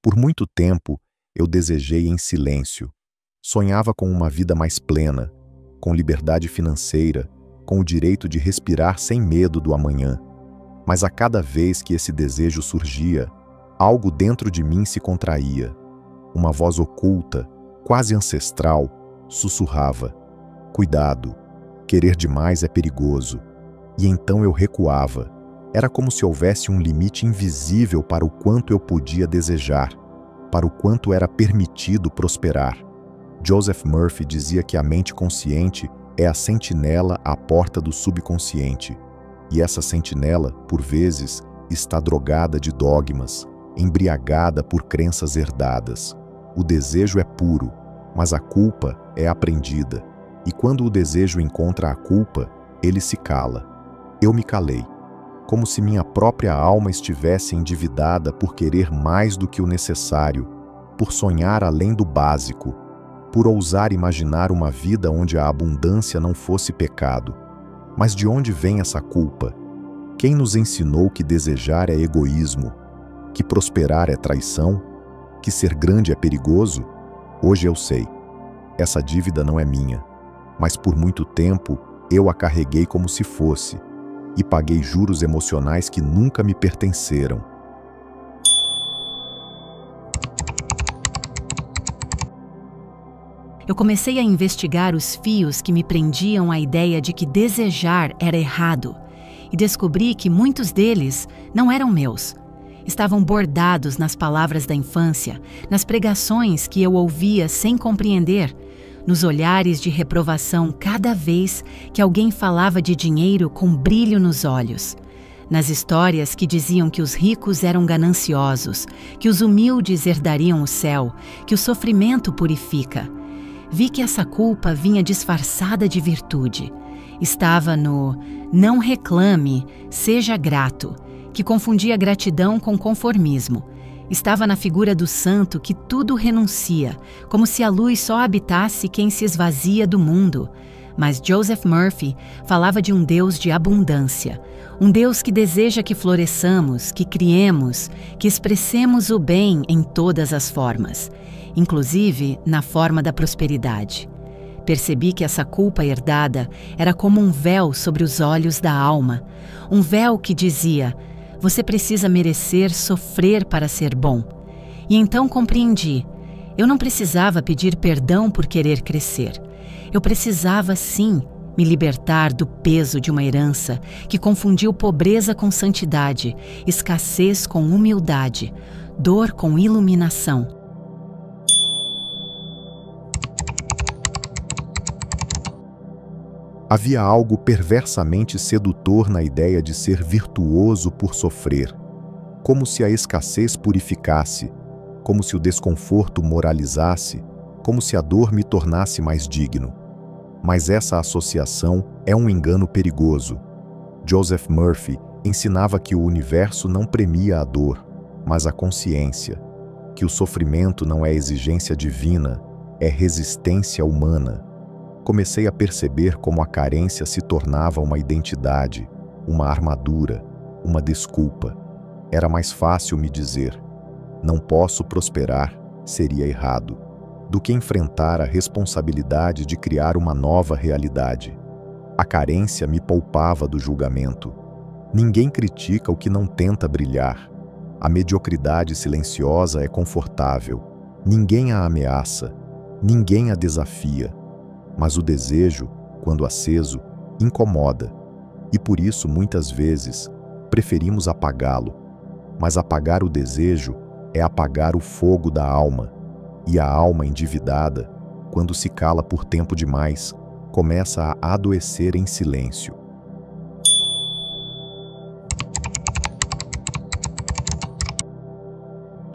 Por muito tempo, eu desejei em silêncio. Sonhava com uma vida mais plena, com liberdade financeira, com o direito de respirar sem medo do amanhã. Mas a cada vez que esse desejo surgia, algo dentro de mim se contraía. Uma voz oculta, quase ancestral, sussurrava: cuidado, querer demais é perigoso. E então eu recuava. Era como se houvesse um limite invisível para o quanto eu podia desejar, para o quanto era permitido prosperar. Joseph Murphy dizia que a mente consciente é a sentinela à porta do subconsciente. E essa sentinela, por vezes, está drogada de dogmas, embriagada por crenças herdadas. O desejo é puro, mas a culpa é aprendida. E quando o desejo encontra a culpa, ele se cala. Eu me calei, como se minha própria alma estivesse endividada por querer mais do que o necessário, por sonhar além do básico, por ousar imaginar uma vida onde a abundância não fosse pecado. Mas de onde vem essa culpa? Quem nos ensinou que desejar é egoísmo, que prosperar é traição, que ser grande é perigoso? Hoje eu sei. Essa dívida não é minha, mas por muito tempo eu a carreguei como se fosse, e paguei juros emocionais que nunca me pertenceram. Eu comecei a investigar os fios que me prendiam à ideia de que desejar era errado, e descobri que muitos deles não eram meus. Estavam bordados nas palavras da infância, nas pregações que eu ouvia sem compreender, nos olhares de reprovação cada vez que alguém falava de dinheiro com brilho nos olhos, nas histórias que diziam que os ricos eram gananciosos, que os humildes herdariam o céu, que o sofrimento purifica. Vi que essa culpa vinha disfarçada de virtude. Estava no "não reclame, seja grato", que confundia gratidão com conformismo. Estava na figura do santo que tudo renuncia, como se a luz só habitasse quem se esvazia do mundo. Mas Joseph Murphy falava de um Deus de abundância, um Deus que deseja que floresçamos, que criemos, que expressemos o bem em todas as formas, inclusive na forma da prosperidade. Percebi que essa culpa herdada era como um véu sobre os olhos da alma, um véu que dizia: você precisa merecer sofrer para ser bom. E então compreendi. Eu não precisava pedir perdão por querer crescer. Eu precisava, sim, me libertar do peso de uma herança que confundiu pobreza com santidade, escassez com humildade, dor com iluminação. Havia algo perversamente sedutor na ideia de ser virtuoso por sofrer, como se a escassez purificasse, como se o desconforto moralizasse, como se a dor me tornasse mais digno. Mas essa associação é um engano perigoso. Joseph Murphy ensinava que o universo não premia a dor, mas a consciência, que o sofrimento não é exigência divina, é resistência humana. Comecei a perceber como a carência se tornava uma identidade, uma armadura, uma desculpa. Era mais fácil me dizer: não posso prosperar, seria errado, do que enfrentar a responsabilidade de criar uma nova realidade. A carência me poupava do julgamento. Ninguém critica o que não tenta brilhar. A mediocridade silenciosa é confortável. Ninguém a ameaça, ninguém a desafia. Mas o desejo, quando aceso, incomoda, e por isso, muitas vezes, preferimos apagá-lo. Mas apagar o desejo é apagar o fogo da alma, e a alma endividada, quando se cala por tempo demais, começa a adoecer em silêncio.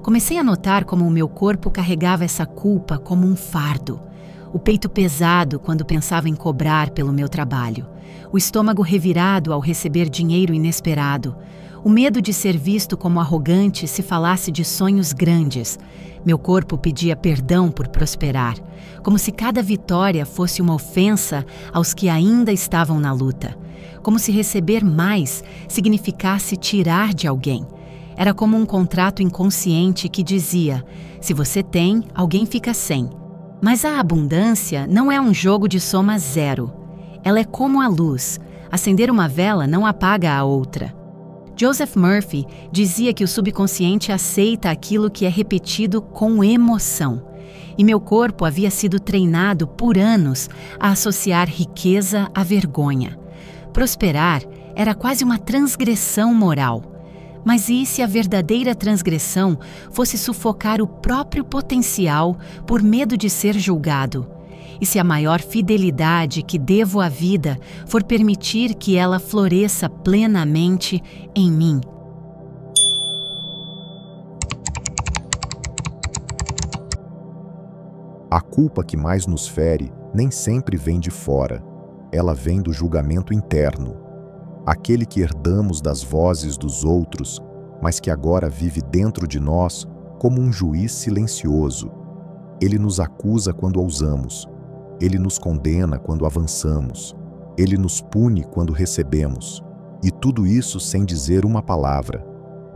Comecei a notar como o meu corpo carregava essa culpa como um fardo. O peito pesado quando pensava em cobrar pelo meu trabalho, o estômago revirado ao receber dinheiro inesperado, o medo de ser visto como arrogante se falasse de sonhos grandes. Meu corpo pedia perdão por prosperar, como se cada vitória fosse uma ofensa aos que ainda estavam na luta, como se receber mais significasse tirar de alguém. Era como um contrato inconsciente que dizia: se você tem, alguém fica sem. Mas a abundância não é um jogo de soma zero. Ela é como a luz. Acender uma vela não apaga a outra. Joseph Murphy dizia que o subconsciente aceita aquilo que é repetido com emoção. E meu corpo havia sido treinado por anos a associar riqueza à vergonha. Prosperar era quase uma transgressão moral. Mas e se a verdadeira transgressão fosse sufocar o próprio potencial por medo de ser julgado? E se a maior fidelidade que devo à vida for permitir que ela floresça plenamente em mim? A culpa que mais nos fere nem sempre vem de fora. Ela vem do julgamento interno. Aquele que herdamos das vozes dos outros, mas que agora vive dentro de nós como um juiz silencioso. Ele nos acusa quando ousamos. Ele nos condena quando avançamos. Ele nos pune quando recebemos. E tudo isso sem dizer uma palavra.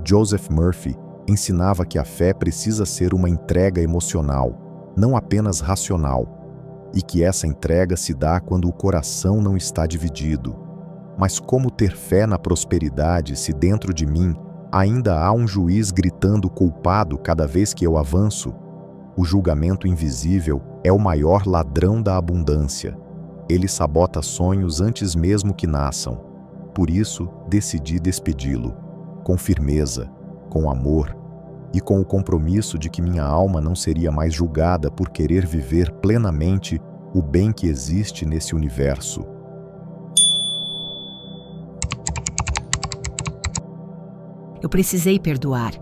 Joseph Murphy ensinava que a fé precisa ser uma entrega emocional, não apenas racional, e que essa entrega se dá quando o coração não está dividido. Mas como ter fé na prosperidade se dentro de mim ainda há um juiz gritando culpado cada vez que eu avanço? O julgamento invisível é o maior ladrão da abundância. Ele sabota sonhos antes mesmo que nasçam. Por isso, decidi despedi-lo, com firmeza, com amor e com o compromisso de que minha alma não seria mais julgada por querer viver plenamente o bem que existe nesse universo. Eu precisei perdoar,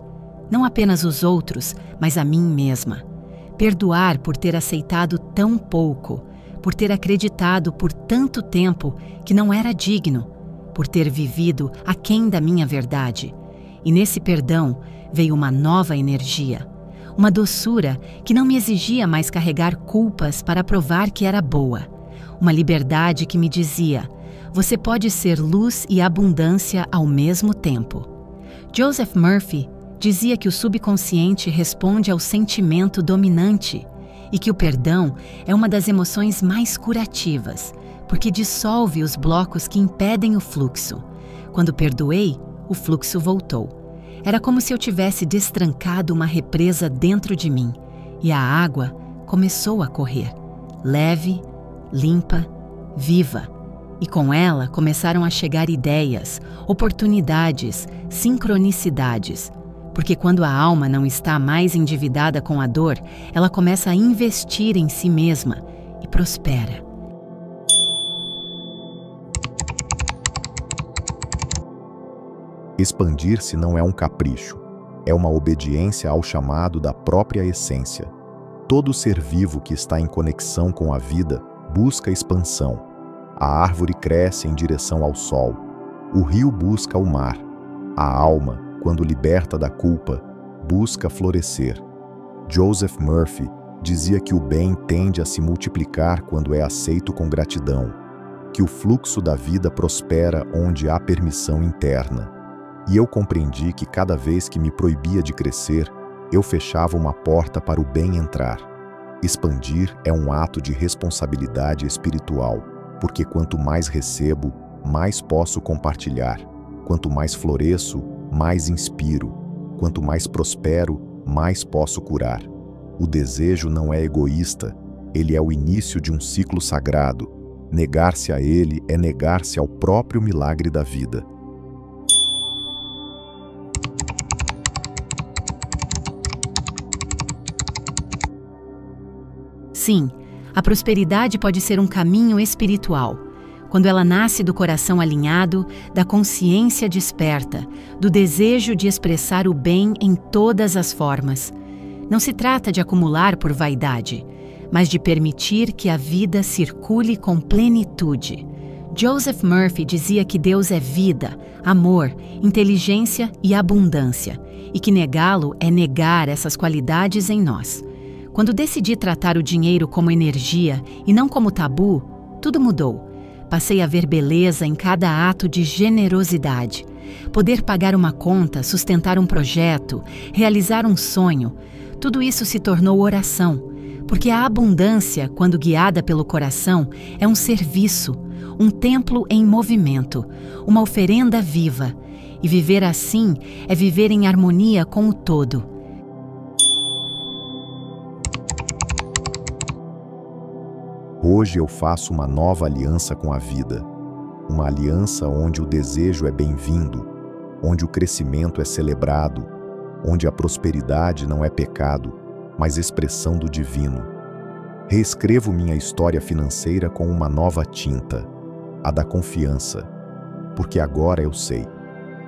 não apenas os outros, mas a mim mesma. Perdoar por ter aceitado tão pouco, por ter acreditado por tanto tempo que não era digno, por ter vivido aquém da minha verdade. E nesse perdão veio uma nova energia, uma doçura que não me exigia mais carregar culpas para provar que era boa. Uma liberdade que me dizia: você pode ser luz e abundância ao mesmo tempo. Joseph Murphy dizia que o subconsciente responde ao sentimento dominante e que o perdão é uma das emoções mais curativas, porque dissolve os blocos que impedem o fluxo. Quando perdoei, o fluxo voltou. Era como se eu tivesse destrancado uma represa dentro de mim e a água começou a correr, leve, limpa, viva. E com ela começaram a chegar ideias, oportunidades, sincronicidades. Porque quando a alma não está mais endividada com a dor, ela começa a investir em si mesma e prospera. Expandir-se não é um capricho, é uma obediência ao chamado da própria essência. Todo ser vivo que está em conexão com a vida busca expansão. A árvore cresce em direção ao sol. O rio busca o mar. A alma, quando liberta da culpa, busca florescer. Joseph Murphy dizia que o bem tende a se multiplicar quando é aceito com gratidão, que o fluxo da vida prospera onde há permissão interna. E eu compreendi que cada vez que me proibia de crescer, eu fechava uma porta para o bem entrar. Expandir é um ato de responsabilidade espiritual, porque quanto mais recebo, mais posso compartilhar. Quanto mais floresço, mais inspiro. Quanto mais prospero, mais posso curar. O desejo não é egoísta, ele é o início de um ciclo sagrado. Negar-se a ele é negar-se ao próprio milagre da vida. Sim, a prosperidade pode ser um caminho espiritual, quando ela nasce do coração alinhado, da consciência desperta, do desejo de expressar o bem em todas as formas. Não se trata de acumular por vaidade, mas de permitir que a vida circule com plenitude. Joseph Murphy dizia que Deus é vida, amor, inteligência e abundância, e que negá-lo é negar essas qualidades em nós. Quando decidi tratar o dinheiro como energia e não como tabu, tudo mudou. Passei a ver beleza em cada ato de generosidade, poder pagar uma conta, sustentar um projeto, realizar um sonho, tudo isso se tornou oração, porque a abundância, quando guiada pelo coração, é um serviço, um templo em movimento, uma oferenda viva. E viver assim é viver em harmonia com o todo. Hoje eu faço uma nova aliança com a vida. Uma aliança onde o desejo é bem-vindo, onde o crescimento é celebrado, onde a prosperidade não é pecado, mas expressão do divino. Reescrevo minha história financeira com uma nova tinta, a da confiança, porque agora eu sei.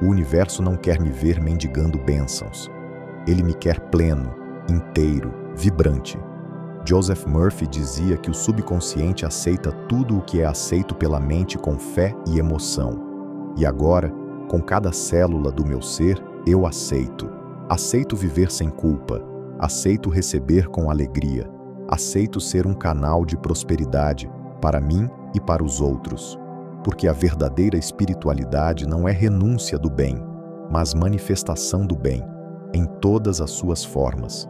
O universo não quer me ver mendigando bênçãos. Ele me quer pleno, inteiro, vibrante. Joseph Murphy dizia que o subconsciente aceita tudo o que é aceito pela mente com fé e emoção. E agora, com cada célula do meu ser, eu aceito. Aceito viver sem culpa. Aceito receber com alegria. Aceito ser um canal de prosperidade para mim e para os outros. Porque a verdadeira espiritualidade não é renúncia do bem, mas manifestação do bem, em todas as suas formas.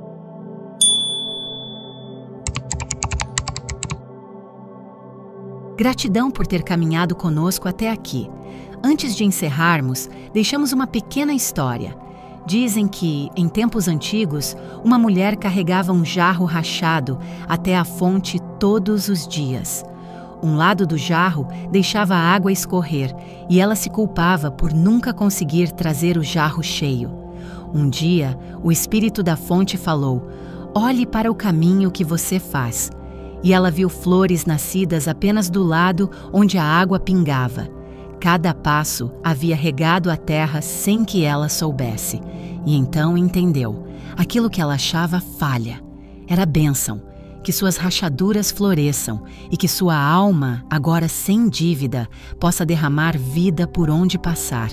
Gratidão por ter caminhado conosco até aqui. Antes de encerrarmos, deixamos uma pequena história. Dizem que, em tempos antigos, uma mulher carregava um jarro rachado até a fonte todos os dias. Um lado do jarro deixava a água escorrer e ela se culpava por nunca conseguir trazer o jarro cheio. Um dia, o espírito da fonte falou: "Olhe para o caminho que você faz." E ela viu flores nascidas apenas do lado onde a água pingava. Cada passo havia regado a terra sem que ela soubesse. E então entendeu: aquilo que ela achava falha era bênção. Que suas rachaduras floresçam e que sua alma, agora sem dívida, possa derramar vida por onde passar.